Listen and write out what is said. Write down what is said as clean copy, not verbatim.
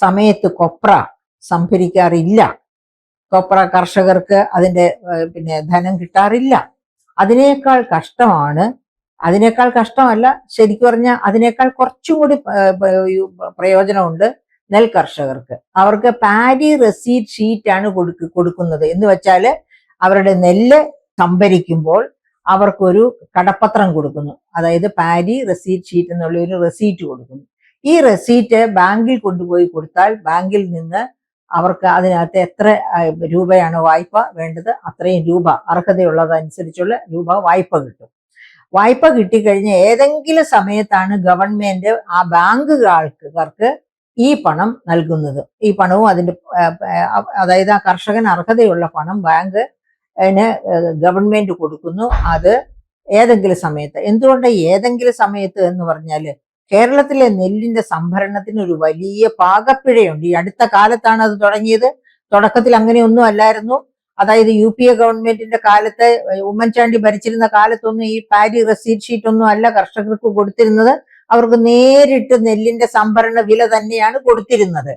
സമയത്ത് കൊപ്ര സംഭരിക്കാറില്ല. കൊപ്ര കർഷകർക്ക് അതിന്റെ ധനം കിട്ടാറില്ല. അതിനേക്കാൾ കഷ്ടമല്ല, ശരിക്കും പറഞ്ഞാൽ അതിനേക്കാൾ കുറച്ചും കൂടി പ്രയോജനമുണ്ട് നെൽ കർഷകർക്ക്. അവർക്ക് പാഡി റെസീറ്റ് ഷീറ്റ് ആണ് കൊടുക്കുന്നത്. എന്ന് വെച്ചാല് അവരുടെ നെല്ല് സംഭരിക്കുമ്പോൾ അവർക്കൊരു കടപ്പത്രം കൊടുക്കുന്നു. അതായത് പാഡി റെസീറ്റ് ഷീറ്റ് എന്നുള്ള ഒരു റെസീറ്റ് കൊടുക്കുന്നു. ഈ റെസീറ്റ് ബാങ്കിൽ കൊണ്ടുപോയി കൊടുത്താൽ ബാങ്കിൽ നിന്ന് അവർക്ക് അതിനകത്ത് എത്ര രൂപയാണ് വായ്പ വേണ്ടത് അത്രയും രൂപ, അർഹതയുള്ളതനുസരിച്ചുള്ള രൂപ വായ്പ കിട്ടും. വായ്പ കിട്ടിക്കഴിഞ്ഞ ഏതെങ്കിലും സമയത്താണ് ഗവൺമെന്റ് ആ ബാങ്കുകാർക്ക് ഈ പണം നൽകുന്നത്. ഈ പണവും അതായത് ആ കർഷകൻ അർഹതയുള്ള പണം ഗവൺമെന്റ് കൊടുക്കുന്നു. അത് ഏതെങ്കിലും സമയത്ത്. എന്തുകൊണ്ട് ഏതെങ്കിലും സമയത്ത് എന്ന് പറഞ്ഞാല് കേരളത്തിലെ നെല്ലിന്റെ സംഭരണത്തിന് ഒരു വലിയ പാകപ്പിഴയുണ്ട്. ഈ അടുത്ത കാലത്താണ് അത് തുടങ്ങിയത്. തുടക്കത്തിൽ അങ്ങനെയൊന്നും അല്ലായിരുന്നു. അതായത് UPA ഗവൺമെന്റിന്റെ കാലത്ത്, ഉമ്മൻചാണ്ടി ഭരിച്ചിരുന്ന കാലത്തൊന്നും ഈ പാഡി റെസീറ്റ് ഷീറ്റ് ഒന്നും അല്ല കർഷകർക്ക് കൊടുത്തിരുന്നത്. അവർക്ക് നേരിട്ട് നെല്ലിന്റെ സംഭരണ വില തന്നെയാണ് കൊടുത്തിരുന്നത്.